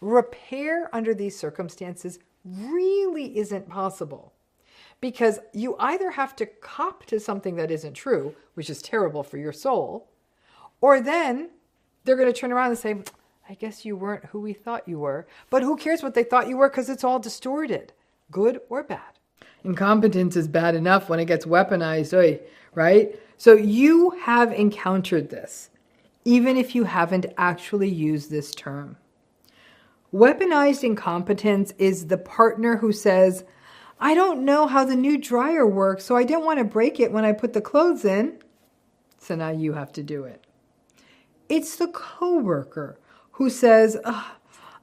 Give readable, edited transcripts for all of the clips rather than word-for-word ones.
Repair under these circumstances really isn't possible, because you either have to cop to something that isn't true, which is terrible for your soul, or then they're going to turn around and say, I guess you weren't who we thought you were. But who cares what they thought you were, because it's all distorted, good or bad. Incompetence is bad enough when it gets weaponized, right? So you have encountered this, even if you haven't actually used this term. Weaponized incompetence is the partner who says, I don't know how the new dryer works, so I didn't want to break it when I put the clothes in. So now you have to do it. It's the coworker who says,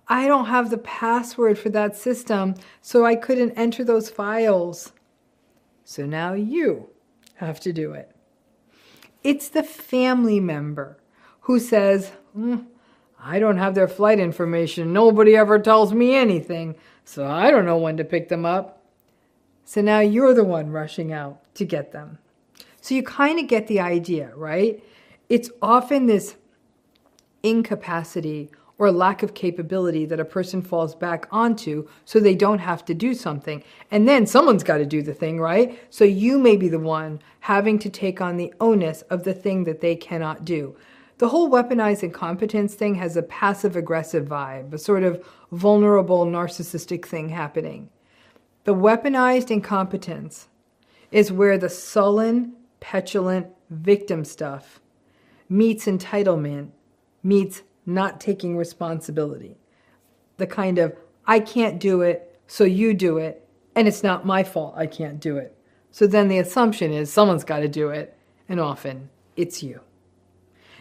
I don't have the password for that system, so I couldn't enter those files. So now you have to do it. It's the family member who says, I don't have their flight information. Nobody ever tells me anything, so I don't know when to pick them up. So now you're the one rushing out to get them. So you kind of get the idea, right? It's often this incapacity or lack of capability that a person falls back onto so they don't have to do something. And then someone's got to do the thing, right? So you may be the one having to take on the onus of the thing that they cannot do. The whole weaponized incompetence thing has a passive-aggressive vibe, a sort of vulnerable, narcissistic thing happening. The weaponized incompetence is where the sullen, petulant victim stuff meets entitlement, meets not taking responsibility. The kind of, I can't do it, so you do it, and it's not my fault I can't do it. So then the assumption is someone's got to do it, and often it's you.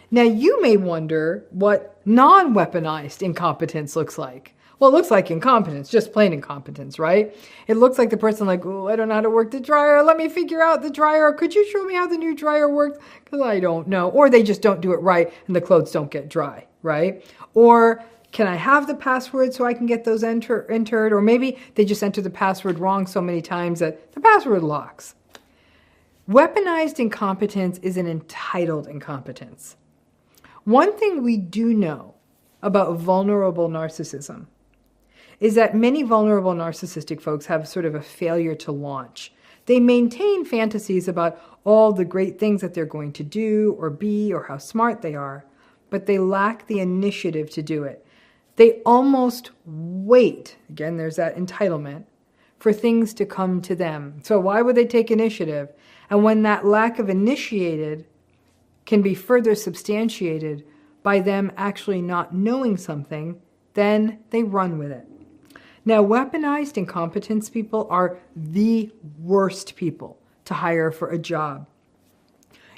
Now you may wonder what non-weaponized incompetence looks like. Well, it looks like incompetence, just plain incompetence, right? It looks like the person like, oh, I don't know how to work the dryer. Let me figure out the dryer. Could you show me how the new dryer works? Because I don't know. Or they just don't do it right and the clothes don't get dry, right? Or can I have the password so I can get those entered? Or maybe they just enter the password wrong so many times that the password locks. Weaponized incompetence is an entitled incompetence. One thing we do know about vulnerable narcissism is that many vulnerable narcissistic folks have sort of a failure to launch. They maintain fantasies about all the great things that they're going to do or be or how smart they are, but they lack the initiative to do it. They almost wait, again, there's that entitlement, for things to come to them. So why would they take initiative? And when that lack of initiated can be further substantiated by them actually not knowing something, then they run with it. Now, weaponized incompetence people are the worst people to hire for a job.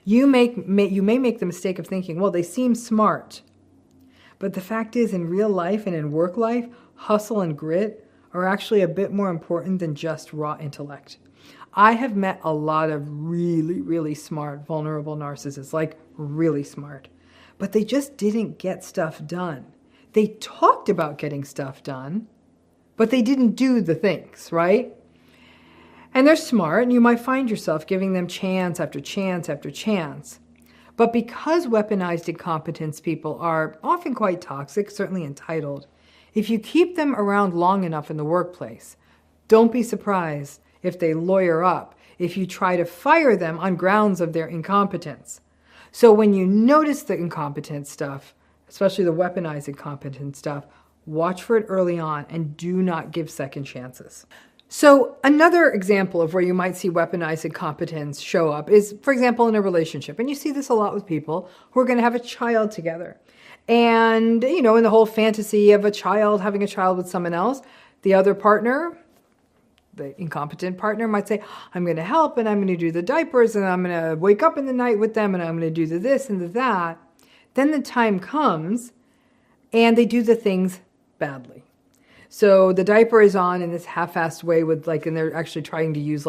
You may make the mistake of thinking, well, they seem smart. But the fact is, in real life and in work life, hustle and grit are actually a bit more important than just raw intellect. I have met a lot of really, really smart, vulnerable narcissists, like really smart. But they just didn't get stuff done. They talked about getting stuff done, but they didn't do the things, right? And they're smart, and you might find yourself giving them chance after chance after chance. But because weaponized incompetence people are often quite toxic, certainly entitled, if you keep them around long enough in the workplace, don't be surprised if they lawyer up, if you try to fire them on grounds of their incompetence. So when you notice the incompetent stuff, especially the weaponized incompetent stuff, watch for it early on and do not give second chances. So another example of where you might see weaponized incompetence show up is, for example, in a relationship. And you see this a lot with people who are going to have a child together. And, in the whole fantasy of a child, having a child with someone else, the other partner, the incompetent partner, might say, I'm going to help and I'm going to do the diapers and I'm going to wake up in the night with them and I'm going to do the this and the that. Then the time comes and they do the things badly. So the diaper is on in this half-assed way and they're actually trying to use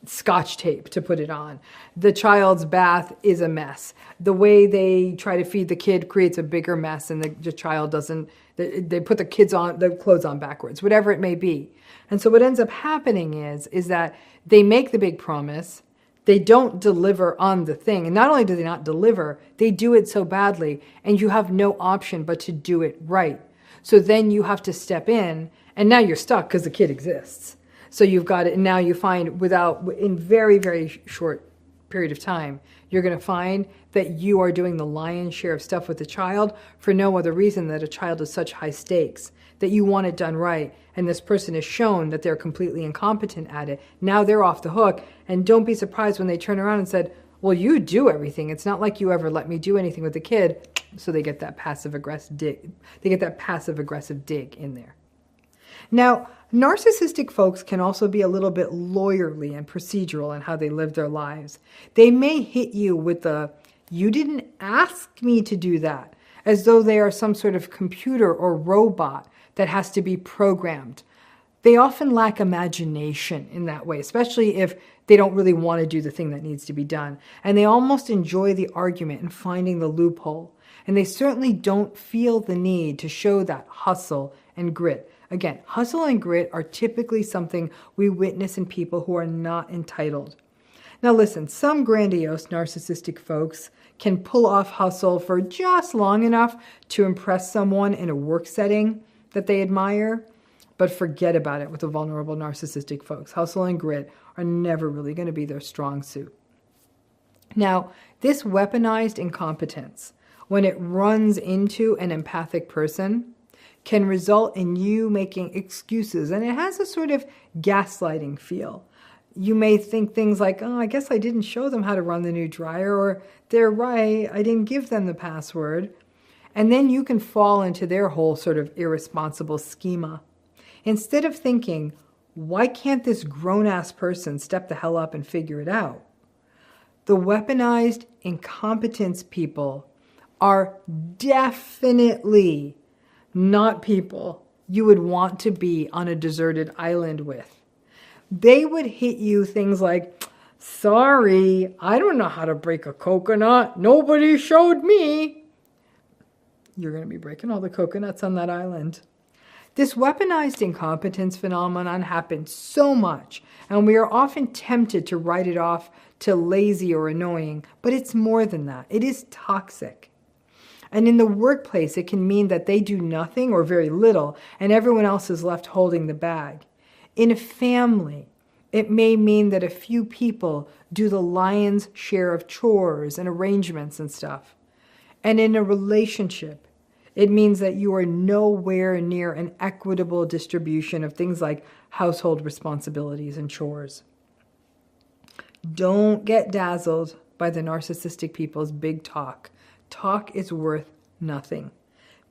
Scotch tape to put it on. The child's bath is a mess. The way they try to feed the kid creates a bigger mess and the child doesn't, they put the clothes on backwards, whatever it may be. And so what ends up happening is that they make the big promise, they don't deliver on the thing. And not only do they not deliver, they do it so badly and you have no option but to do it right. So then you have to step in, and now you're stuck because the kid exists. So you've got it, and now you find in very, very short period of time, you're going to find that you are doing the lion's share of stuff with the child for no other reason that a child is such high stakes, that you want it done right, and this person is shown that they're completely incompetent at it. Now they're off the hook, and don't be surprised when they turn around and said, well, you do everything. It's not like you ever let me do anything with the kid. So they get that passive-aggressive dig. They get that passive-aggressive dig in there. Now, narcissistic folks can also be a little bit lawyerly and procedural in how they live their lives. They may hit you with the, you didn't ask me to do that, as though they are some sort of computer or robot that has to be programmed. They often lack imagination in that way, especially if they don't really want to do the thing that needs to be done. And they almost enjoy the argument and finding the loophole. And they certainly don't feel the need to show that hustle and grit. Again, hustle and grit are typically something we witness in people who are not entitled. Now listen, some grandiose narcissistic folks can pull off hustle for just long enough to impress someone in a work setting that they admire, but forget about it with the vulnerable narcissistic folks. Hustle and grit are never really going to be their strong suit. Now, this weaponized incompetence, when it runs into an empathic person, can result in you making excuses, and it has a sort of gaslighting feel. You may think things like, oh, I guess I didn't show them how to run the new dryer, or they're right, I didn't give them the password. And then you can fall into their whole sort of irresponsible schema. Instead of thinking, why can't this grown-ass person step the hell up and figure it out? The weaponized incompetence people are definitely not people you would want to be on a deserted island with. They would hit you things like, sorry, I don't know how to break a coconut. Nobody showed me. You're going to be breaking all the coconuts on that island. This weaponized incompetence phenomenon happens so much, and we are often tempted to write it off to lazy or annoying, but it's more than that. It is toxic. And in the workplace, it can mean that they do nothing or very little, and everyone else is left holding the bag. In a family, it may mean that a few people do the lion's share of chores and arrangements and stuff. And in a relationship, it means that you are nowhere near an equitable distribution of things like household responsibilities and chores. Don't get dazzled by the narcissistic people's big talk. Talk is worth nothing.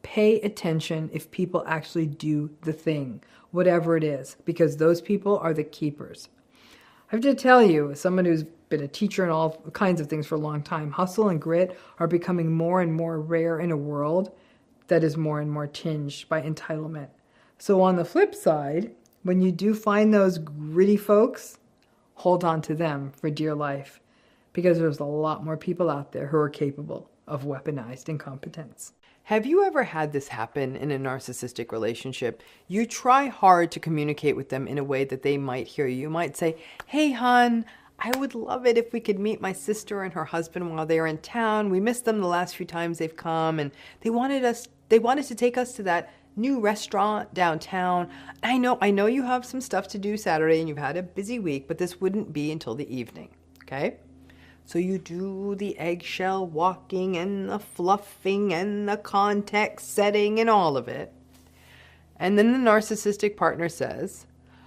Pay attention if people actually do the thing, whatever it is, because those people are the keepers. I have to tell you, as someone who's been a teacher and all kinds of things for a long time, hustle and grit are becoming more and more rare in a world that is more and more tinged by entitlement. So on the flip side, when you do find those gritty folks, hold on to them for dear life, because there's a lot more people out there who are capable of weaponized incompetence. Have you ever had this happen in a narcissistic relationship? You try hard to communicate with them in a way that they might hear you. You might say, hey, hon, I would love it if we could meet my sister and her husband while they're in town. We missed them the last few times they've come, and they wanted to take us to that new restaurant downtown. I know you have some stuff to do Saturday and you've had a busy week, but this wouldn't be until the evening, okay? So you do the eggshell walking and the fluffing and the context setting and all of it. And then the narcissistic partner says,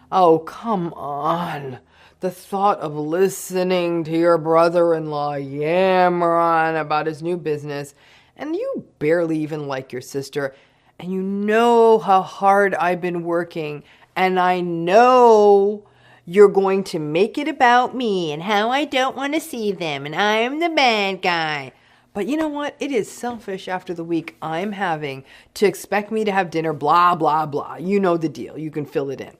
oh, come on. The thought of listening to your brother-in-law yammer on about his new business, and you barely even like your sister, and you know how hard I've been working, and I know you're going to make it about me and how I don't want to see them and I'm the bad guy. But you know what? It is selfish after the week I'm having to expect me to have dinner, blah, blah, blah. You know the deal. You can fill it in.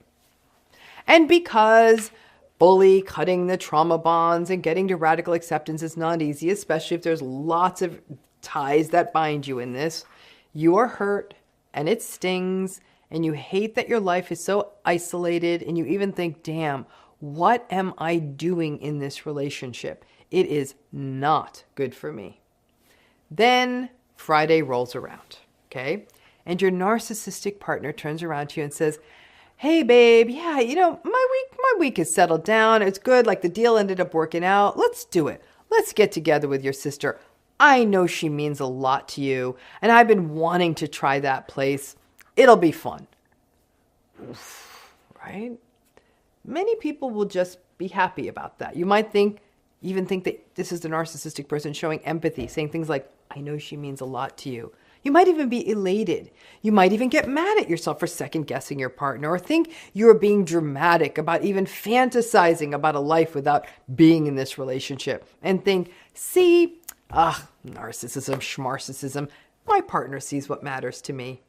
And because fully cutting the trauma bonds and getting to radical acceptance is not easy, especially if there's lots of ties that bind you in this, you are hurt and it stings. And you hate that your life is so isolated, and you even think, damn, what am I doing in this relationship? It is not good for me. Then Friday rolls around, okay? and your narcissistic partner turns around to you and says, hey, babe, yeah, my week is settled down. It's good. Like the deal ended up working out. Let's do it. Let's get together with your sister. I know she means a lot to you, and I've been wanting to try that place. It'll be fun. Oof, right? Many people will just be happy about that. You might even think that this is the narcissistic person showing empathy, saying things like, I know she means a lot to you. You might even be elated. You might even get mad at yourself for second guessing your partner, or think you're being dramatic about even fantasizing about a life without being in this relationship, and think, see, narcissism, schmarcissism, my partner sees what matters to me.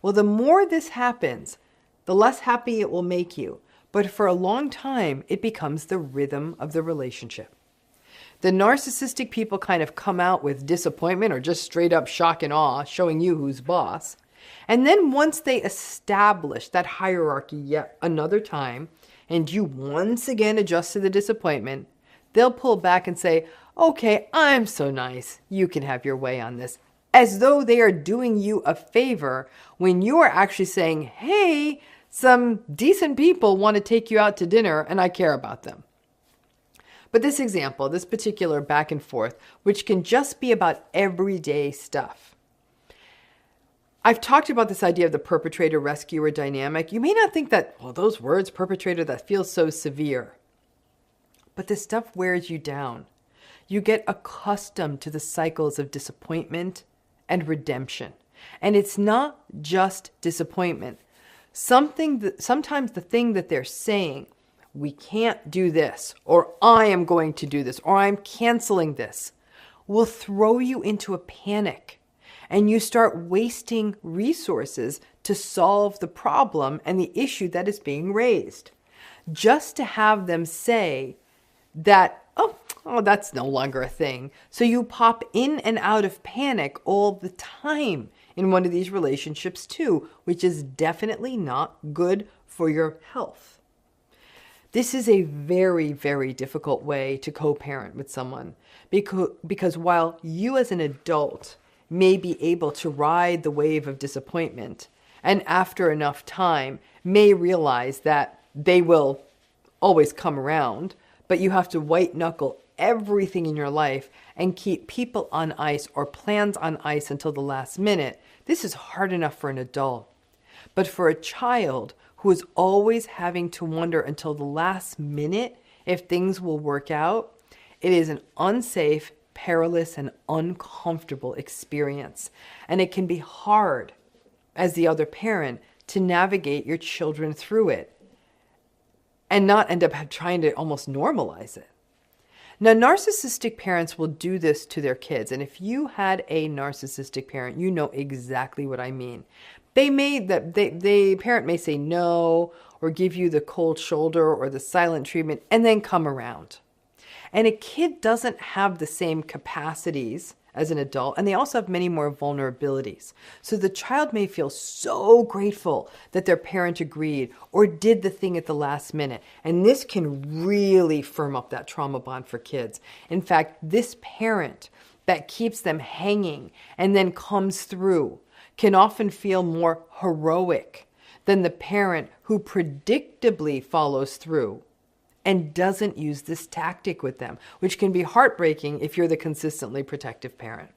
Well, the more this happens, the less happy it will make you. But for a long time, it becomes the rhythm of the relationship. The narcissistic people kind of come out with disappointment or just straight up shock and awe, showing you who's boss. And then once they establish that hierarchy yet another time, and you once again adjust to the disappointment, they'll pull back and say, okay, I'm so nice. You can have your way on this. As though they are doing you a favor when you are actually saying, hey, some decent people want to take you out to dinner and I care about them. But this example, this particular back and forth, which can just be about everyday stuff. I've talked about this idea of the perpetrator-rescuer dynamic. You may not think that, those words, perpetrator, that feels so severe. But this stuff wears you down. You get accustomed to the cycles of disappointment and redemption. And it's not just disappointment. Sometimes the thing that they're saying, we can't do this, or I am going to do this, or I'm canceling this, will throw you into a panic. And you start wasting resources to solve the problem and the issue that is being raised. Just to have them say that, oh, that's no longer a thing. So you pop in and out of panic all the time in one of these relationships too, which is definitely not good for your health. This is a very, very difficult way to co-parent with someone because while you as an adult may be able to ride the wave of disappointment and after enough time may realize that they will always come around, but you have to white knuckle everything in your life and keep people on ice or plans on ice until the last minute. This is hard enough for an adult. But for a child who is always having to wonder until the last minute if things will work out, it is an unsafe, perilous, and uncomfortable experience. And it can be hard as the other parent to navigate your children through it and not end up trying to almost normalize it. Now, narcissistic parents will do this to their kids. And if you had a narcissistic parent, you know exactly what I mean. The parent may say no or give you the cold shoulder or the silent treatment and then come around. And a kid doesn't have the same capacities as an adult, and they also have many more vulnerabilities. So the child may feel so grateful that their parent agreed or did the thing at the last minute. And this can really firm up that trauma bond for kids. In fact, this parent that keeps them hanging and then comes through can often feel more heroic than the parent who predictably follows through and doesn't use this tactic with them, which can be heartbreaking if you're the consistently protective parent.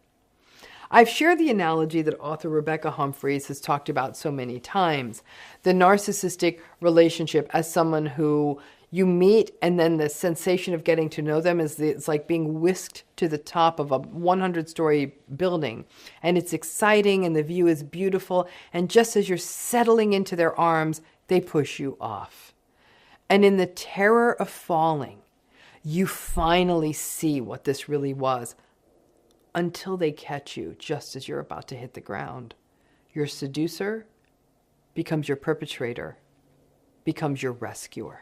I've shared the analogy that author Rebecca Humphreys has talked about so many times, the narcissistic relationship as someone who you meet and then the sensation of getting to know them it's like being whisked to the top of a 100-story building. And it's exciting and the view is beautiful. And just as you're settling into their arms, they push you off. And in the terror of falling, you finally see what this really was until they catch you just as you're about to hit the ground. Your seducer becomes your perpetrator, becomes your rescuer.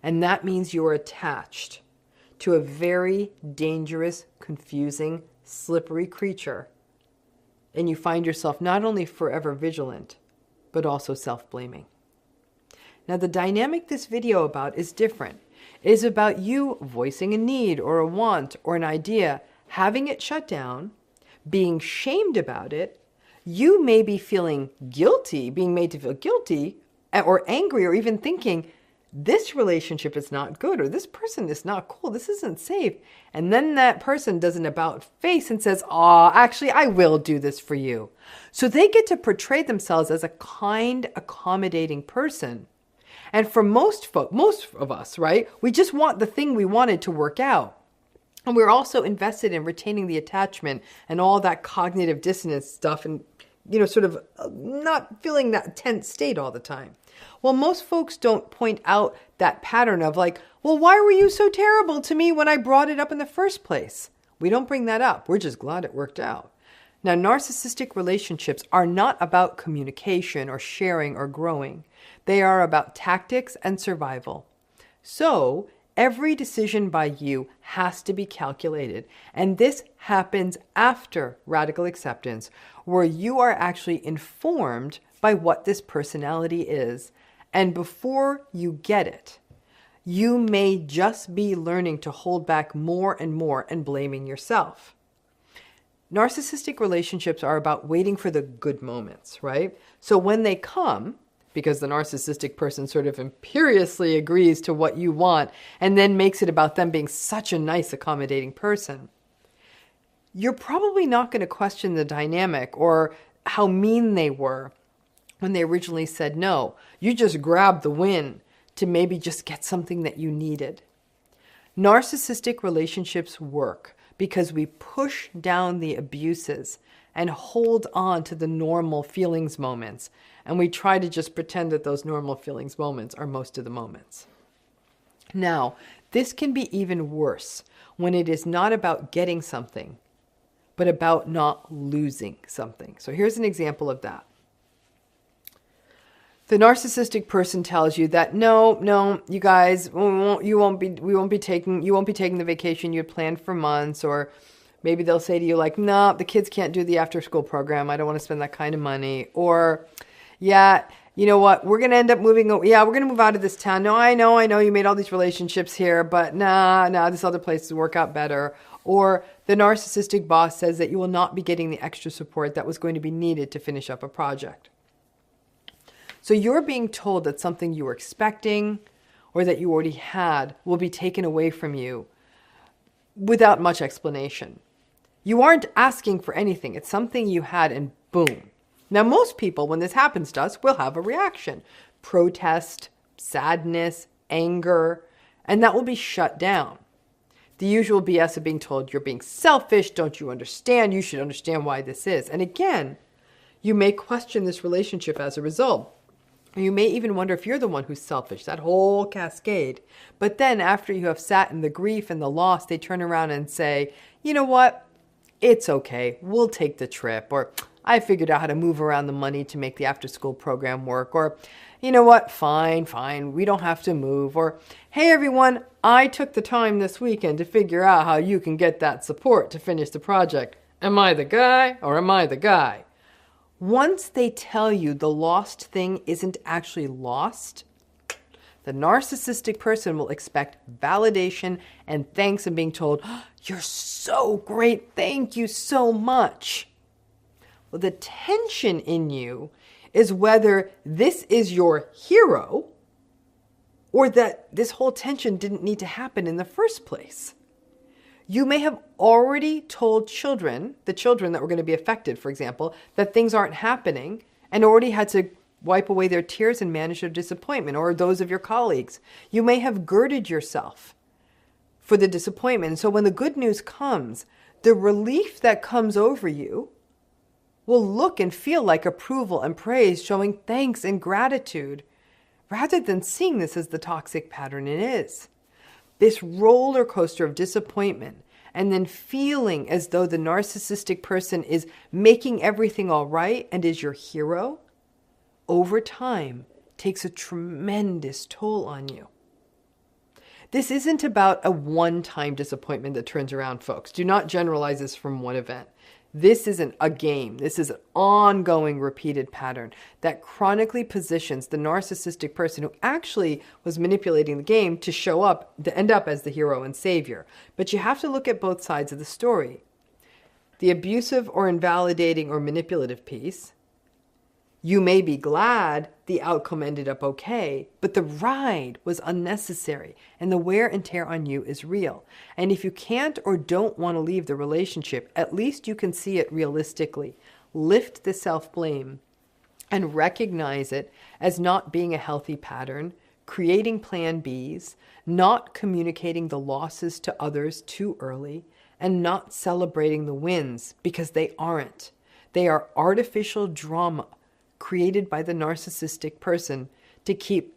And that means you're attached to a very dangerous, confusing, slippery creature. And you find yourself not only forever vigilant, but also self-blaming. Now, the dynamic this video about is different. It is about you voicing a need or a want or an idea, having it shut down, being shamed about it, You may be feeling guilty, being made to feel guilty or angry, or even thinking, this relationship is not good, or this person is not cool, this isn't safe. And then that person does an about face and says, "Oh, actually, I will do this for you." So they get to portray themselves as a kind, accommodating person. And for most of us, right, we just want the thing we wanted to work out. And we're also invested in retaining the attachment and all that cognitive dissonance stuff, and, sort of not feeling that tense state all the time. Well, most folks don't point out that pattern of like, well, why were you so terrible to me when I brought it up in the first place? We don't bring that up. We're just glad it worked out. Now, narcissistic relationships are not about communication or sharing or growing. They are about tactics and survival. So, every decision by you has to be calculated. And this happens after radical acceptance, where you are actually informed by what this personality is. And before you get it, you may just be learning to hold back more and more and blaming yourself. Narcissistic relationships are about waiting for the good moments, right? So when they come, because the narcissistic person sort of imperiously agrees to what you want and then makes it about them being such a nice, accommodating person, you're probably not going to question the dynamic or how mean they were when they originally said no. You just grabbed the win to maybe just get something that you needed. Narcissistic relationships work because we push down the abuses and hold on to the normal feelings moments. And we try to just pretend that those normal feelings moments are most of the moments. Now, this can be even worse when it is not about getting something, but about not losing something. So here's an example of that. The narcissistic person tells you that no, you guys, we won't be taking the vacation you had planned for months. Or maybe they'll say to you like, no, the kids can't do the after school program. I don't want to spend that kind of money. Or, yeah, you know what? We're going to end up moving. Yeah, we're going to move out of this town. No, I know you made all these relationships here, but nah, this other place will work out better. Or the narcissistic boss says that you will not be getting the extra support that was going to be needed to finish up a project. So you're being told that something you were expecting or that you already had will be taken away from you without much explanation. You aren't asking for anything. It's something you had and boom. Now, most people, when this happens to us, will have a reaction. Protest, sadness, anger, and that will be shut down. The usual BS of being told you're being selfish, don't you understand? You should understand why this is. And again, you may question this relationship as a result. You may even wonder if you're the one who's selfish, that whole cascade. But then after you have sat in the grief and the loss, they turn around and say, you know what? It's okay. We'll take the trip. Or I figured out how to move around the money to make the after school program work. Or, you know what? Fine. We don't have to move. Or, hey, everyone, I took the time this weekend to figure out how you can get that support to finish the project. Am I the guy or am I the guy? Once they tell you the lost thing isn't actually lost, the narcissistic person will expect validation and thanks and being told, oh, you're so great, thank you so much. Well, the tension in you is whether this is your hero or that this whole tension didn't need to happen in the first place. You may have already told the children that were going to be affected, for example, that things aren't happening and already had to wipe away their tears and manage their disappointment, or those of your colleagues. You may have girded yourself for the disappointment. And so when the good news comes, the relief that comes over you will look and feel like approval and praise, showing thanks and gratitude, rather than seeing this as the toxic pattern it is. This roller coaster of disappointment and then feeling as though the narcissistic person is making everything all right and is your hero, over time takes a tremendous toll on you. This isn't about a one-time disappointment that turns around, folks. Do not generalize this from one event. This isn't a game. This is an ongoing repeated pattern that chronically positions the narcissistic person who actually was manipulating the game to end up as the hero and savior. But you have to look at both sides of the story. The abusive or invalidating or manipulative piece. You may be glad the outcome ended up okay, but the ride was unnecessary and the wear and tear on you is real. And if you can't or don't want to leave the relationship, at least you can see it realistically. Lift the self-blame and recognize it as not being a healthy pattern, creating plan Bs, not communicating the losses to others too early, and not celebrating the wins because they aren't. They are artificial drama created by the narcissistic person to keep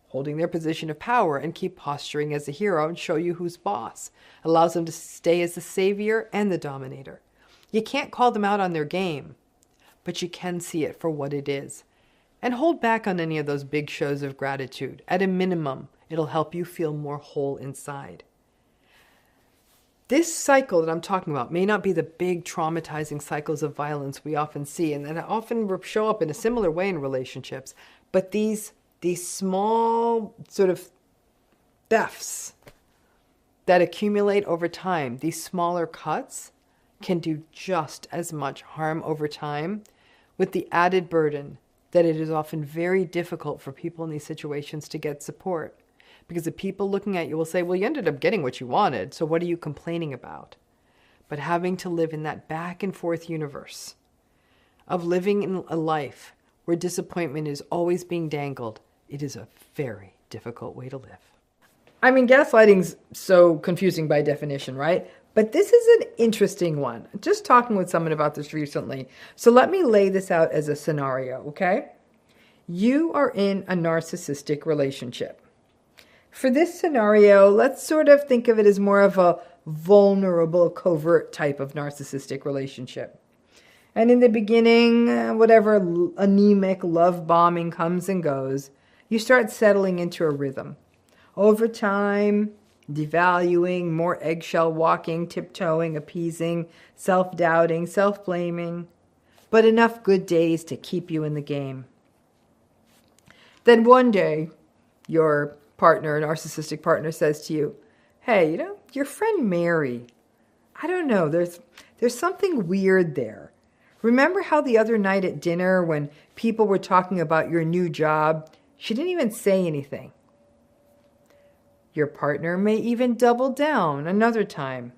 holding their position of power and keep posturing as a hero and show you who's boss. Allows them to stay as the savior and the dominator. You can't call them out on their game, but you can see it for what it is. And hold back on any of those big shows of gratitude. At a minimum, it'll help you feel more whole inside. This cycle that I'm talking about may not be the big traumatizing cycles of violence we often see, and that often show up in a similar way in relationships. But these small sort of thefts that accumulate over time, these smaller cuts, can do just as much harm over time, with the added burden that it is often very difficult for people in these situations to get support. Because the people looking at you will say, well, you ended up getting what you wanted, so what are you complaining about? But having to live in that back and forth universe of living in a life where disappointment is always being dangled, it is a very difficult way to live. I mean, gaslighting's so confusing by definition, right? But this is an interesting one. Just talking with someone about this recently. So let me lay this out as a scenario, okay? You are in a narcissistic relationship. For this scenario, let's sort of think of it as more of a vulnerable, covert type of narcissistic relationship. And in the beginning, whatever anemic love bombing comes and goes, you start settling into a rhythm. Over time, devaluing, more eggshell walking, tiptoeing, appeasing, self-doubting, self-blaming, but enough good days to keep you in the game. Then one day, your partner, narcissistic partner, says to you, hey, your friend Mary, I don't know, there's something weird there. Remember how the other night at dinner when people were talking about your new job, she didn't even say anything. Your partner may even double down another time.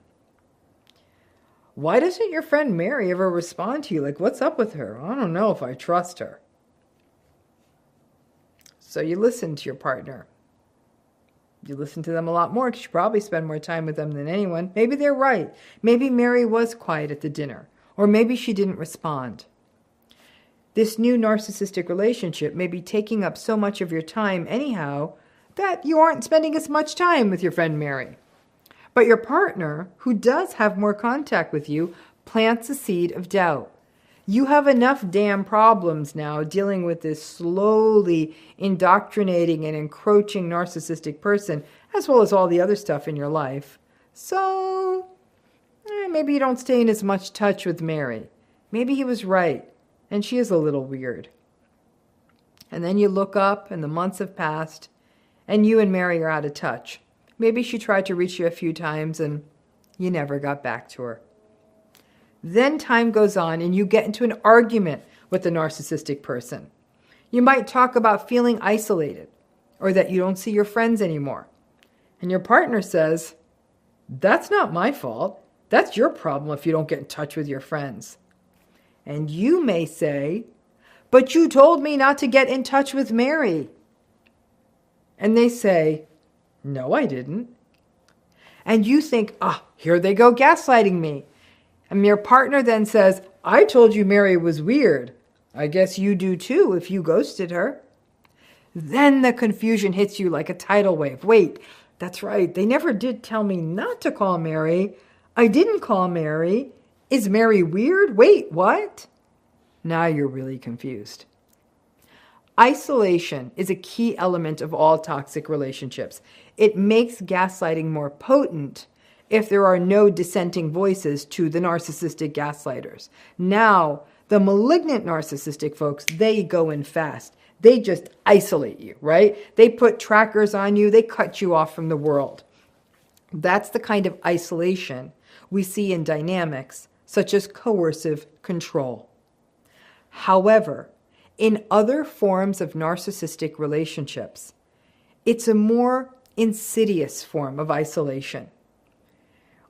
Why doesn't your friend Mary ever respond to you? Like, what's up with her? I don't know if I trust her. So you listen to your partner. You listen to them a lot more because you probably spend more time with them than anyone. Maybe they're right. Maybe Mary was quiet at the dinner. Or maybe she didn't respond. This new narcissistic relationship may be taking up so much of your time anyhow that you aren't spending as much time with your friend Mary. But your partner, who does have more contact with you, plants a seed of doubt. You have enough damn problems now dealing with this slowly indoctrinating and encroaching narcissistic person, as well as all the other stuff in your life. So, maybe you don't stay in as much touch with Mary. Maybe he was right, and she is a little weird. And then you look up, and the months have passed, and you and Mary are out of touch. Maybe she tried to reach you a few times, and you never got back to her. Then time goes on and you get into an argument with the narcissistic person. You might talk about feeling isolated or that you don't see your friends anymore. And your partner says, that's not my fault. That's your problem if you don't get in touch with your friends. And you may say, but you told me not to get in touch with Mary. And they say, no, I didn't. And you think, here they go gaslighting me. And your partner then says, I told you Mary was weird. I guess you do too if you ghosted her. Then the confusion hits you like a tidal wave. Wait, that's right. They never did tell me not to call Mary. I didn't call Mary. Is Mary weird? Wait, what? Now you're really confused. Isolation is a key element of all toxic relationships. It makes gaslighting more potent if there are no dissenting voices to the narcissistic gaslighters. Now, the malignant narcissistic folks, they go in fast. They just isolate you, right? They put trackers on you. They cut you off from the world. That's the kind of isolation we see in dynamics such as coercive control. However, in other forms of narcissistic relationships, it's a more insidious form of isolation.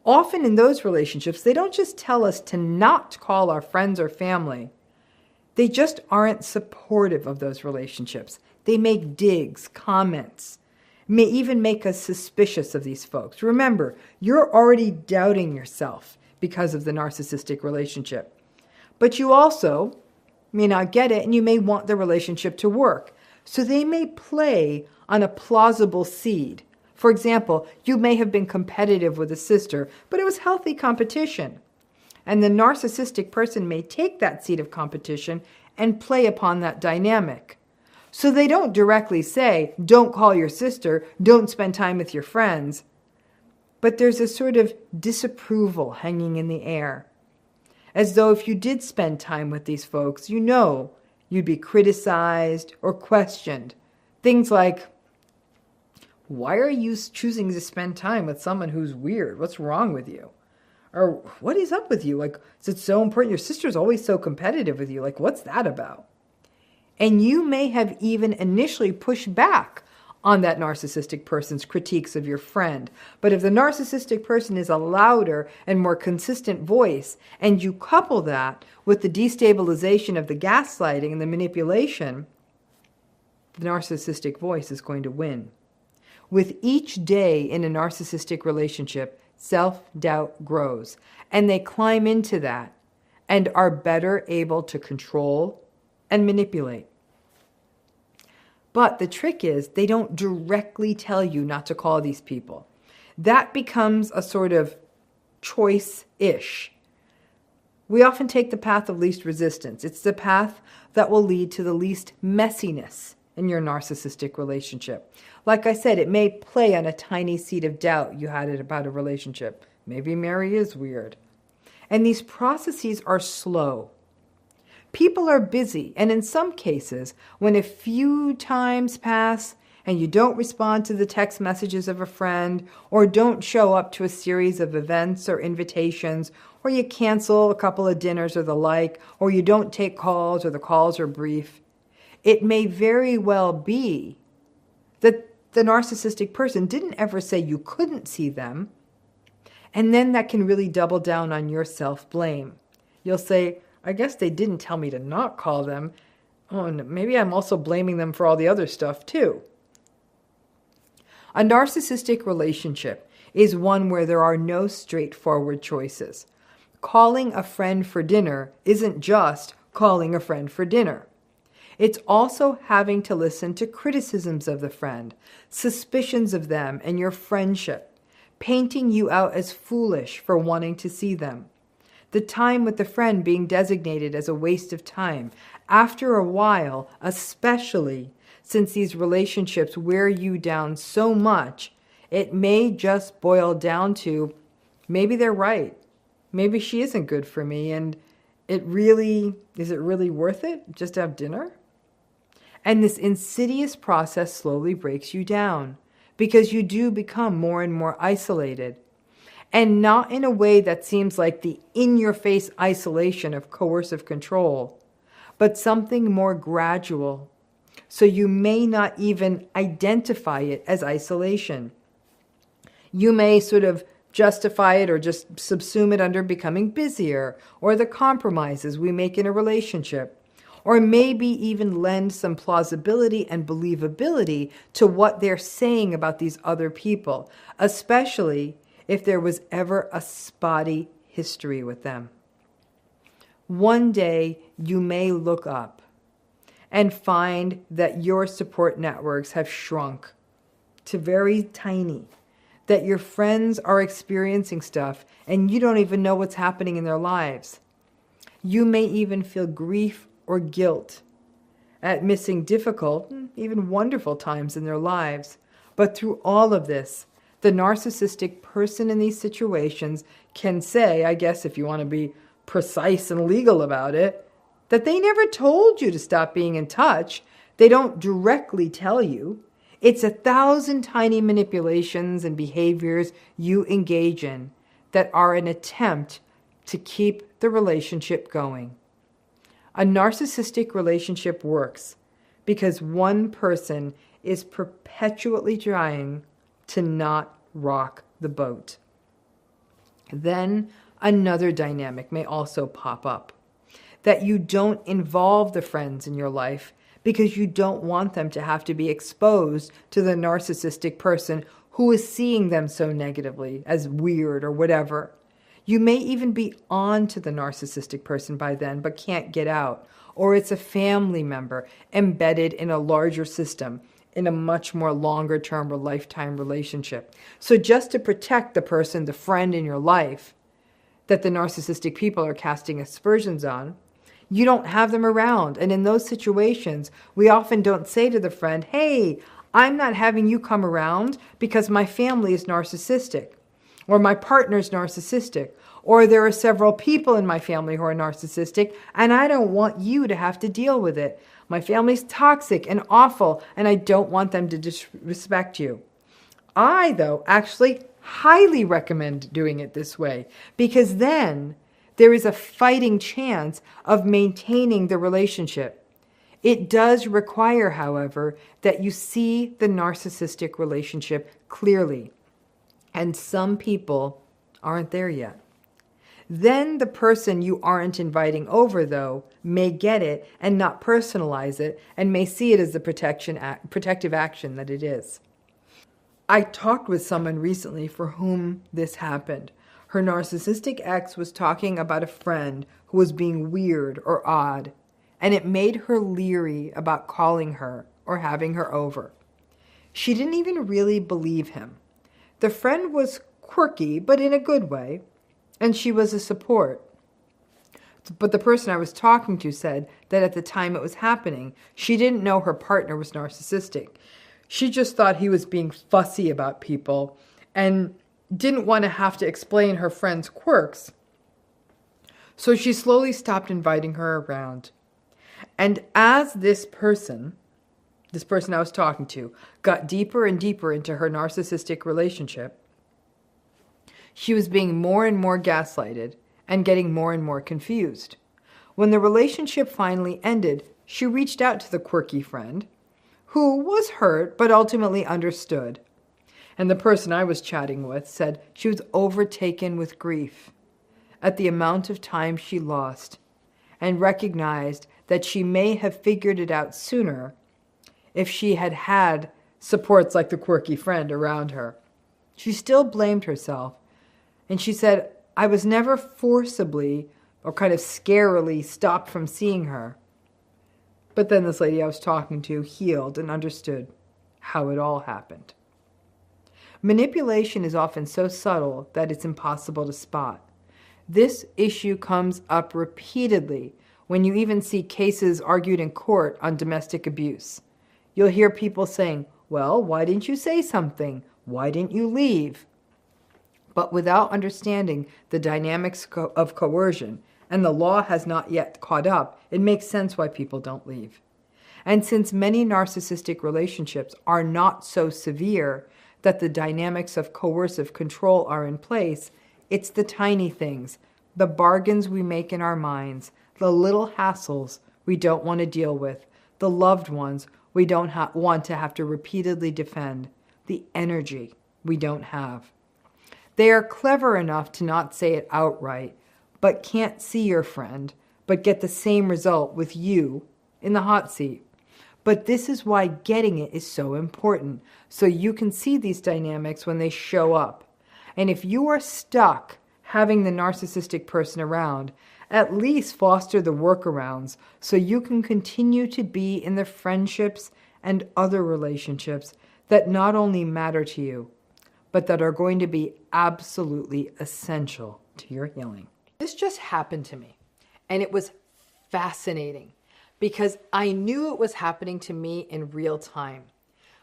Often in those relationships, they don't just tell us to not call our friends or family. They just aren't supportive of those relationships. They make digs, comments, may even make us suspicious of these folks. Remember, you're already doubting yourself because of the narcissistic relationship. But you also may not get it, and you may want the relationship to work. So they may play on a plausible seed. For example, you may have been competitive with a sister, but it was healthy competition. And the narcissistic person may take that seed of competition and play upon that dynamic. So they don't directly say, don't call your sister, don't spend time with your friends. But there's a sort of disapproval hanging in the air. As though if you did spend time with these folks, you know you'd be criticized or questioned. Things like, why are you choosing to spend time with someone who's weird? What's wrong with you? Or what is up with you? Like, is it so important? Your sister's always so competitive with you. Like, what's that about? And you may have even initially pushed back on that narcissistic person's critiques of your friend. But if the narcissistic person is a louder and more consistent voice, and you couple that with the destabilization of the gaslighting and the manipulation, the narcissistic voice is going to win. With each day in a narcissistic relationship, self-doubt grows, and they climb into that and are better able to control and manipulate. But the trick is they don't directly tell you not to call these people. That becomes a sort of choice-ish. We often take the path of least resistance. It's the path that will lead to the least messiness in your narcissistic relationship. Like I said, it may play on a tiny seed of doubt you had about a relationship. Maybe Mary is weird. And these processes are slow. People are busy, and in some cases, when a few times pass and you don't respond to the text messages of a friend, or don't show up to a series of events or invitations, or you cancel a couple of dinners or the like, or you don't take calls or the calls are brief, it may very well be that the narcissistic person didn't ever say you couldn't see them, and then that can really double down on your self-blame. You'll say, I guess they didn't tell me to not call them. Oh, and maybe I'm also blaming them for all the other stuff too. A narcissistic relationship is one where there are no straightforward choices. Calling a friend for dinner isn't just calling a friend for dinner. It's also having to listen to criticisms of the friend, suspicions of them and your friendship, painting you out as foolish for wanting to see them. The time with the friend being designated as a waste of time. After a while, especially since these relationships wear you down so much, it may just boil down to, maybe they're right. Maybe she isn't good for me, and is it really worth it just to have dinner? And this insidious process slowly breaks you down because you do become more and more isolated. And not in a way that seems like the in-your-face isolation of coercive control, but something more gradual. So you may not even identify it as isolation. You may sort of justify it or just subsume it under becoming busier or the compromises we make in a relationship, or maybe even lend some plausibility and believability to what they're saying about these other people, especially if there was ever a spotty history with them. One day you may look up and find that your support networks have shrunk to very tiny, that your friends are experiencing stuff and you don't even know what's happening in their lives. You may even feel grief or guilt at missing difficult, even wonderful times in their lives. But through all of this, the narcissistic person in these situations can say, I guess if you want to be precise and legal about it, that they never told you to stop being in touch. They don't directly tell you. It's 1,000 tiny manipulations and behaviors you engage in that are an attempt to keep the the relationship going. A narcissistic relationship works because one person is perpetually trying to not rock the boat. Then another dynamic may also pop up, that you don't involve the friends in your life because you don't want them to have to be exposed to the narcissistic person who is seeing them so negatively, as weird or whatever. You may even be on to the narcissistic person by then, but can't get out. Or it's a family member embedded in a larger system, in a much more longer term or lifetime relationship. So just to protect the person, the friend in your life, that the narcissistic people are casting aspersions on, you don't have them around. And in those situations, we often don't say to the friend, hey, I'm not having you come around because my family is narcissistic, or my partner's narcissistic, or there are several people in my family who are narcissistic, and I don't want you to have to deal with it. My family's toxic and awful, and I don't want them to disrespect you. I, though, actually highly recommend doing it this way, because then there is a fighting chance of maintaining the relationship. It does require, however, that you see the narcissistic relationship clearly. And some people aren't there yet. Then the person you aren't inviting over, though, may get it and not personalize it and may see it as the protective action that it is. I talked with someone recently for whom this happened. Her narcissistic ex was talking about a friend who was being weird or odd, and it made her leery about calling her or having her over. She didn't even really believe him. The friend was quirky, but in a good way, and she was a support. But the person I was talking to said that at the time it was happening, she didn't know her partner was narcissistic. She just thought he was being fussy about people and didn't want to have to explain her friend's quirks. So she slowly stopped inviting her around. And as this person I was talking to, got deeper and deeper into her narcissistic relationship, she was being more and more gaslighted and getting more and more confused. When the relationship finally ended, she reached out to the quirky friend, who was hurt but ultimately understood. And the person I was chatting with said she was overtaken with grief at the amount of time she lost and recognized that she may have figured it out sooner if she had had supports like the quirky friend around her. She still blamed herself, and she said, I was never forcibly or kind of scarily stopped from seeing her. But then this lady I was talking to healed and understood how it all happened. Manipulation is often so subtle that it's impossible to spot. This issue comes up repeatedly when you even see cases argued in court on domestic abuse. You'll hear people saying, well, why didn't you say something? Why didn't you leave? But without understanding the dynamics of coercion, and the law has not yet caught up, it makes sense why people don't leave. And since many narcissistic relationships are not so severe that the dynamics of coercive control are in place, it's the tiny things, the bargains we make in our minds, the little hassles we don't want to deal with, the loved ones we don't want to have to repeatedly defend, the energy we don't have. They are clever enough to not say it outright, but can't see your friend, but get the same result with you in the hot seat. But this is why getting it is so important, so you can see these dynamics when they show up. And if you are stuck having the narcissistic person around, at least foster the workarounds so you can continue to be in the friendships and other relationships that not only matter to you, but that are going to be absolutely essential to your healing. This just happened to me, and it was fascinating because I knew it was happening to me in real time,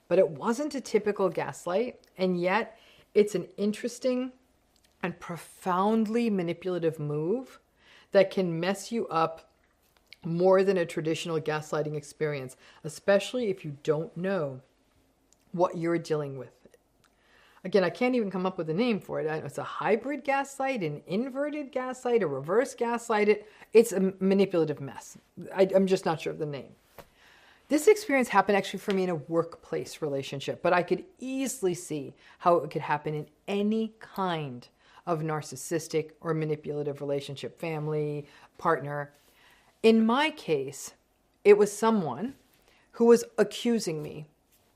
but it wasn't a typical gaslight, and yet it's an interesting and profoundly manipulative move that can mess you up more than a traditional gaslighting experience, especially if you don't know what you're dealing with. Again, I can't even come up with a name for it. It's a hybrid gaslight, an inverted gaslight, a reverse gaslight. It's a manipulative mess. I'm just not sure of the name. This experience happened actually for me in a workplace relationship, but I could easily see how it could happen in any kind of narcissistic or manipulative relationship, family, partner. In my case, it was someone who was accusing me,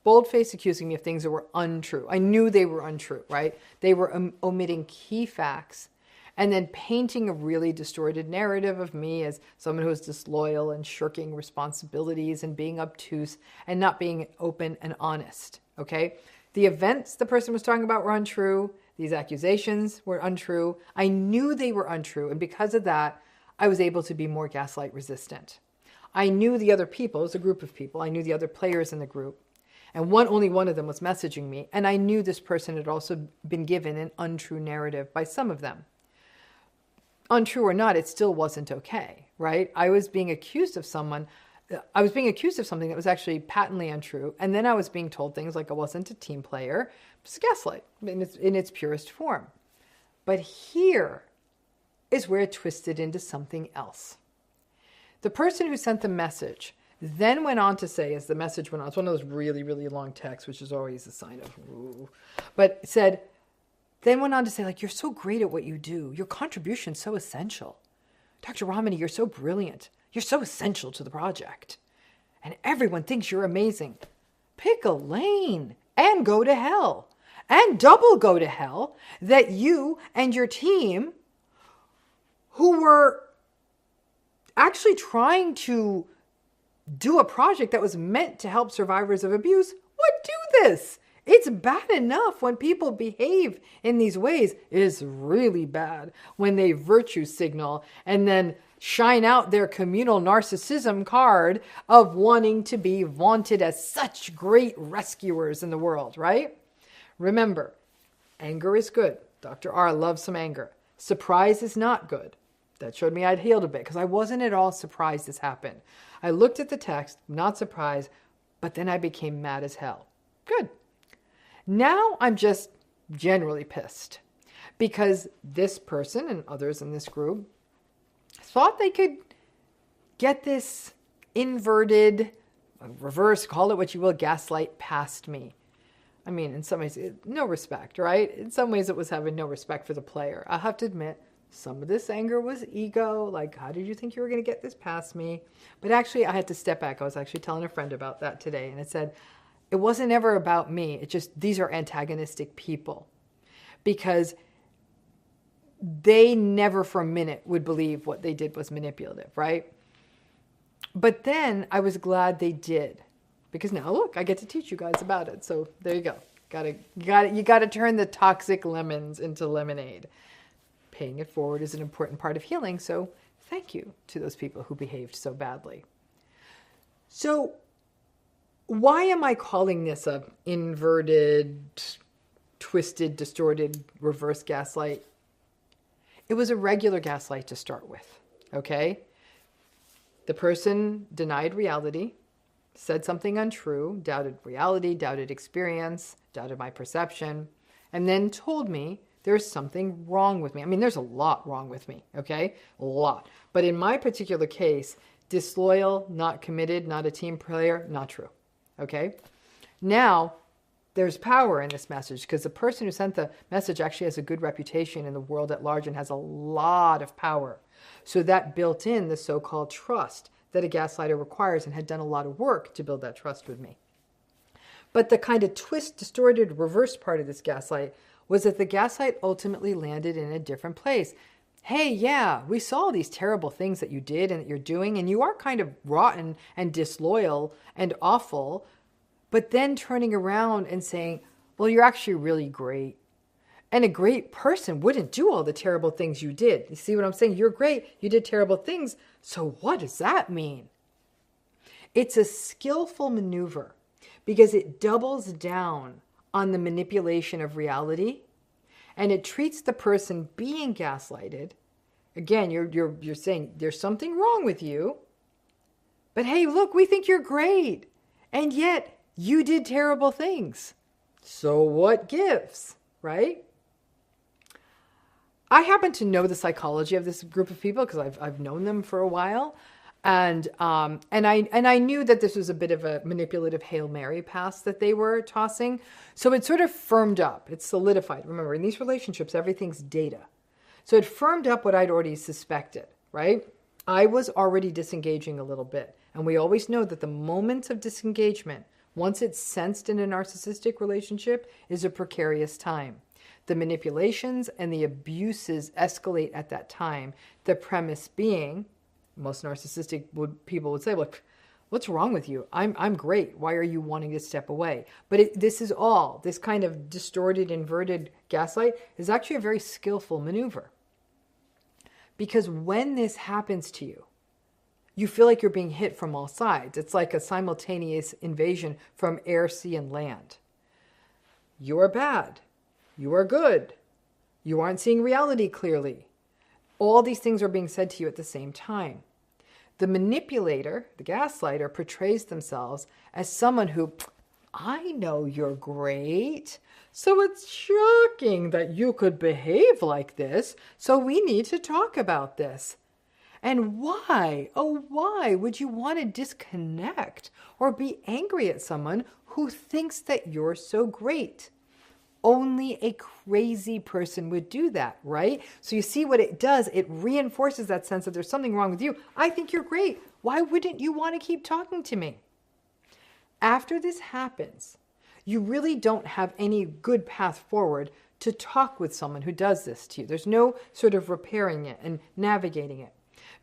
bold-faced accusing me of things that were untrue. I knew they were untrue, right? They were omitting key facts and then painting a really distorted narrative of me as someone who is disloyal and shirking responsibilities and being obtuse and not being open and honest, okay? The events the person was talking about were untrue. These accusations were untrue. I knew they were untrue, and because of that, I was able to be more gaslight resistant. I knew the other people, it was a group of people, I knew the other players in the group, and only one of them was messaging me, and I knew this person had also been given an untrue narrative by some of them. Untrue or not, it still wasn't okay, right? I was being accused of something that was actually patently untrue, and then I was being told things like I wasn't a team player. It's gaslight in its purest form. But here is where it twisted into something else. The person who sent the message then went on to say, as the message went on, it's one of those really, really long texts, which is always a sign of, ooh, but then went on to say, like, you're so great at what you do. Your contribution's so essential. Dr. Ramani, you're so brilliant. You're so essential to the project. And everyone thinks you're amazing. Pick a lane and go to hell. And double go to hell that you and your team, who were actually trying to do a project that was meant to help survivors of abuse, would do this. It's bad enough when people behave in these ways. It is really bad when they virtue signal and then shine out their communal narcissism card of wanting to be vaunted as such great rescuers in the world, right? Remember, anger is good. Dr. R loves some anger. Surprise is not good. That showed me I'd healed a bit because I wasn't at all surprised this happened. I looked at the text, not surprised, but then I became mad as hell. Good. Now I'm just generally pissed because this person and others in this group thought they could get this inverted, reverse, call it what you will, gaslight past me. I mean, in some ways, no respect, right? In some ways, it was having no respect for the player. I have to admit, some of this anger was ego, like, how did you think you were going to get this past me? But actually, I had to step back. I was actually telling a friend about that today, and it said, it wasn't ever about me. It just, these are antagonistic people because they never for a minute would believe what they did was manipulative, right? But then I was glad they did because now look, I get to teach you guys about it. So there you go. You gotta turn the toxic lemons into lemonade. Paying it forward is an important part of healing. So thank you to those people who behaved so badly. So why am I calling this a inverted, twisted, distorted, reverse gaslight? It was a regular gaslight to start with, okay? The person denied reality, said something untrue, doubted reality, doubted experience, doubted my perception, and then told me there's something wrong with me. I mean, there's a lot wrong with me, okay? A lot. But in my particular case, disloyal, not committed, not a team player, not true, okay? Now, there's power in this message because the person who sent the message actually has a good reputation in the world at large and has a lot of power. So that built in the so-called trust that a gaslighter requires and had done a lot of work to build that trust with me. But the kind of twist, distorted, reverse part of this gaslight was that the gaslight ultimately landed in a different place. Hey, yeah, we saw these terrible things that you did and that you're doing, and you are kind of rotten and disloyal and awful, but then turning around and saying, well, you're actually really great. And a great person wouldn't do all the terrible things you did. You see what I'm saying? You're great. You did terrible things. So what does that mean? It's a skillful maneuver because it doubles down on the manipulation of reality and it treats the person being gaslighted. Again, you're saying there's something wrong with you, but hey, look, we think you're great. And yet you did terrible things. So what gives, right? I happen to know the psychology of this group of people because I've known them for a while. And I knew that this was a bit of a manipulative Hail Mary pass that they were tossing. So it sort of firmed up. It solidified. Remember, in these relationships, everything's data. So it firmed up what I'd already suspected, right? I was already disengaging a little bit. And we always know that the moment of disengagement, once it's sensed in a narcissistic relationship, is a precarious time. The manipulations and the abuses escalate at that time. The premise being, most narcissistic people would say, look, what's wrong with you? I'm great. Why are you wanting to step away? But this kind of distorted, inverted gaslight is actually a very skillful maneuver. Because when this happens to you, you feel like you're being hit from all sides. It's like a simultaneous invasion from air, sea, and land. You are bad. You are good. You aren't seeing reality clearly. All these things are being said to you at the same time. The manipulator, the gaslighter, portrays themselves as someone who, I know you're great, so it's shocking that you could behave like this, so we need to talk about this. And why, oh why would you want to disconnect or be angry at someone who thinks that you're so great? Only a crazy person would do that, right? So you see what it does? It reinforces that sense that there's something wrong with you. I think you're great. Why wouldn't you want to keep talking to me? After this happens, you really don't have any good path forward to talk with someone who does this to you. There's no sort of repairing it and navigating it,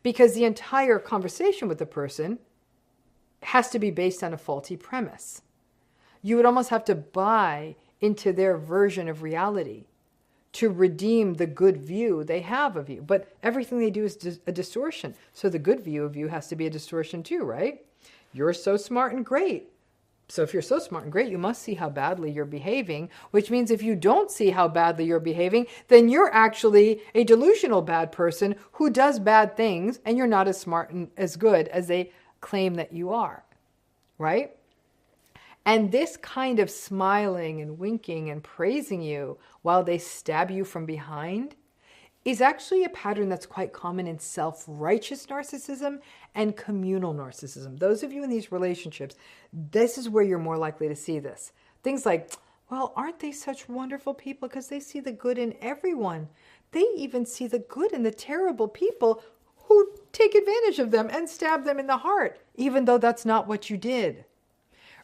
because the entire conversation with the person has to be based on a faulty premise. You would almost have to buy into their version of reality to redeem the good view they have of you. But everything they do is a distortion. So the good view of you has to be a distortion too, right? You're so smart and great. So if you're so smart and great, you must see how badly you're behaving, which means if you don't see how badly you're behaving, then you're actually a delusional bad person who does bad things, and you're not as smart and as good as they claim that you are, right? And this kind of smiling and winking and praising you while they stab you from behind is actually a pattern that's quite common in self-righteous narcissism and communal narcissism. Those of you in these relationships, this is where you're more likely to see this. Things like, well, aren't they such wonderful people because they see the good in everyone? They even see the good in the terrible people who take advantage of them and stab them in the heart, even though that's not what you did.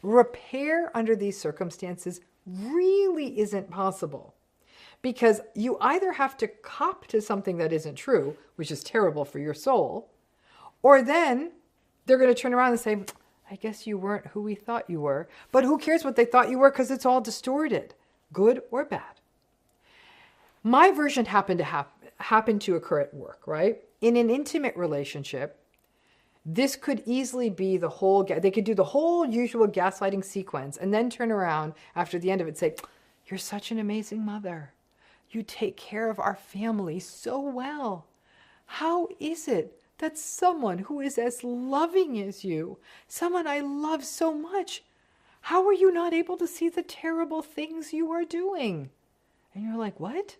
Repair under these circumstances really isn't possible, because you either have to cop to something that isn't true, which is terrible for your soul, or then they're going to turn around and say, I guess you weren't who we thought you were. But who cares what they thought you were, because it's all distorted, good or bad. My version happened to occur at work, right? In an intimate relationship, this could easily be they could do the whole usual gaslighting sequence and then turn around after the end of it and say, you're such an amazing mother. You take care of our family so well. How is it that someone who is as loving as you, someone I love so much, how are you not able to see the terrible things you are doing? And you're like, what?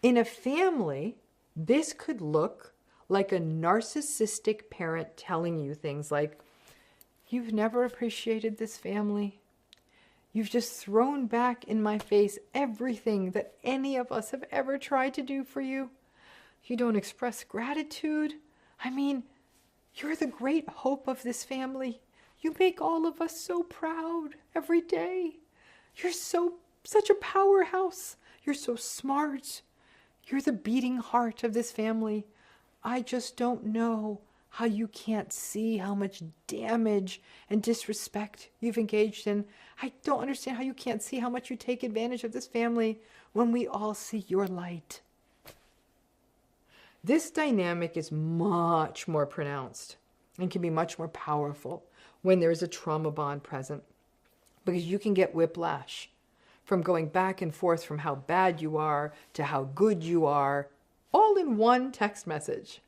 In a family, this could look like a narcissistic parent telling you things like, you've never appreciated this family. You've just thrown back in my face everything that any of us have ever tried to do for you. You don't express gratitude. I mean, you're the great hope of this family. You make all of us so proud every day. You're such a powerhouse. You're so smart. You're the beating heart of this family. I just don't know how you can't see how much damage and disrespect you've engaged in. I don't understand how you can't see how much you take advantage of this family when we all see your light. This dynamic is much more pronounced and can be much more powerful when there is a trauma bond present, because you can get whiplash from going back and forth from how bad you are to how good you are, all in one text message.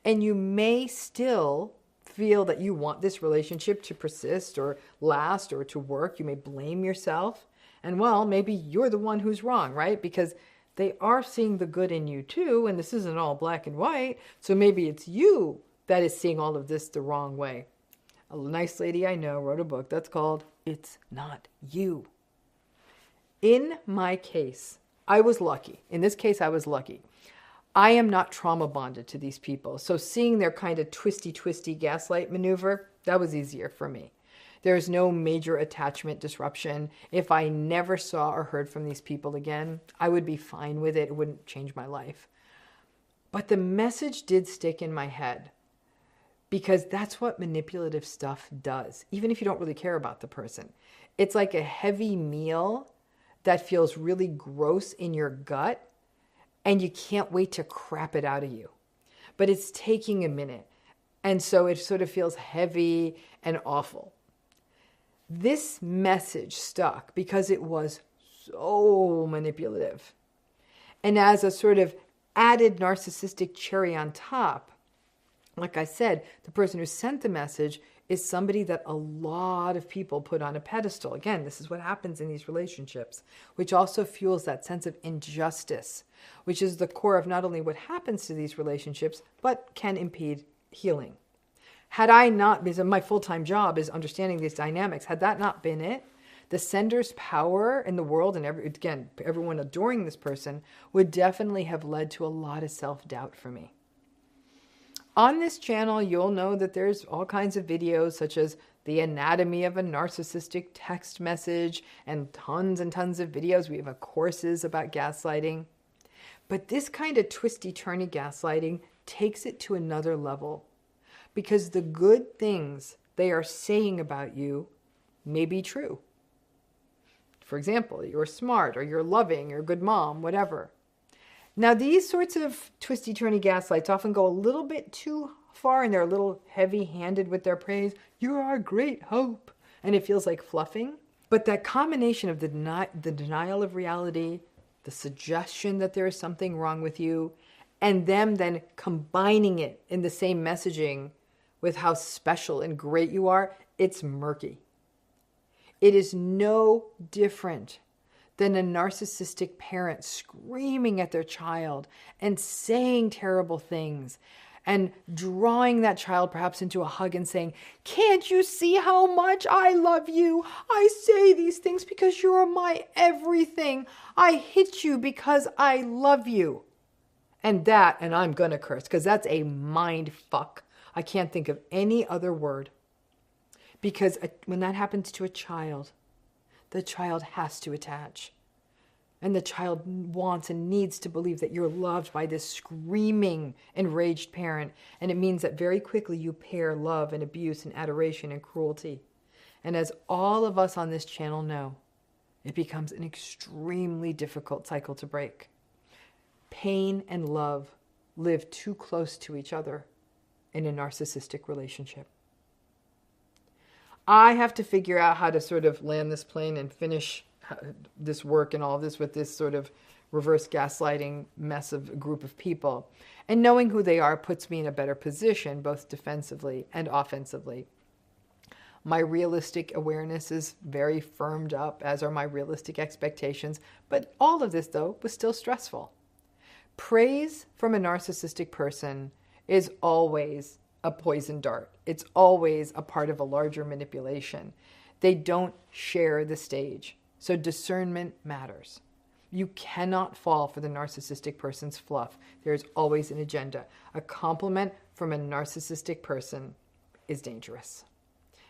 And you may still feel that you want this relationship to persist or last or to work. You may blame yourself. And well, maybe you're the one who's wrong, right? Because they are seeing the good in you too, and this isn't all black and white. So maybe it's you that is seeing all of this the wrong way. A nice lady I know wrote a book that's called It's Not You. In my case, I was lucky. In this case, I was lucky. I am not trauma bonded to these people. So seeing their kind of twisty gaslight maneuver, that was easier for me. There's no major attachment disruption. If I never saw or heard from these people again, I would be fine with it. It wouldn't change my life. But the message did stick in my head because that's what manipulative stuff does, even if you don't really care about the person. It's like a heavy meal that feels really gross in your gut, and you can't wait to crap it out of you. But it's taking a minute. And so it sort of feels heavy and awful. This message stuck because it was so manipulative. And as a sort of added narcissistic cherry on top, like I said, the person who sent the message is somebody that a lot of people put on a pedestal. Again, this is what happens in these relationships, which also fuels that sense of injustice, which is the core of not only what happens to these relationships, but can impede healing. Had I not, because my full-time job is understanding these dynamics, had that not been it, the sender's power in the world and everyone adoring this person would definitely have led to a lot of self-doubt for me. On this channel, you'll know that there's all kinds of videos such as the anatomy of a narcissistic text message and tons of videos. We have courses about gaslighting. But this kind of twisty-turny gaslighting takes it to another level because the good things they are saying about you may be true. For example, you're smart or you're loving, you're a good mom, whatever. Now, these sorts of twisty-turny gaslights often go a little bit too far and they're a little heavy-handed with their praise. You're our great hope. And it feels like fluffing. But that combination of the denial of reality, the suggestion that there is something wrong with you, and them then combining it in the same messaging with how special and great you are, it's murky. It is no different than a narcissistic parent screaming at their child and saying terrible things and drawing that child perhaps into a hug and saying, "Can't you see how much I love you? I say these things because you're my everything. I hit you because I love you." And I'm going to curse because that's a mind fuck. I can't think of any other word. Because when that happens to a child, the child has to attach. And the child wants and needs to believe that you're loved by this screaming, enraged parent. And it means that very quickly you pair love and abuse and adoration and cruelty. And as all of us on this channel know, it becomes an extremely difficult cycle to break. Pain and love live too close to each other in a narcissistic relationship. I have to figure out how to sort of land this plane and finish this work and all of this with this sort of reverse gaslighting mess of a group of people. And knowing who they are puts me in a better position, both defensively and offensively. My realistic awareness is very firmed up, as are my realistic expectations. But all of this, though, was still stressful. Praise from a narcissistic person is always a poison dart. It's always a part of a larger manipulation. They don't share the stage. So discernment matters. You cannot fall for the narcissistic person's fluff. There's always an agenda. A compliment from a narcissistic person is dangerous.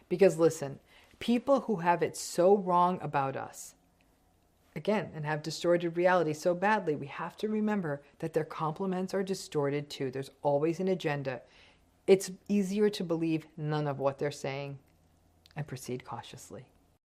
Because listen, people who have it so wrong about us, again, and have distorted reality so badly, we have to remember that their compliments are distorted too. There's always an agenda. It's easier to believe none of what they're saying and proceed cautiously.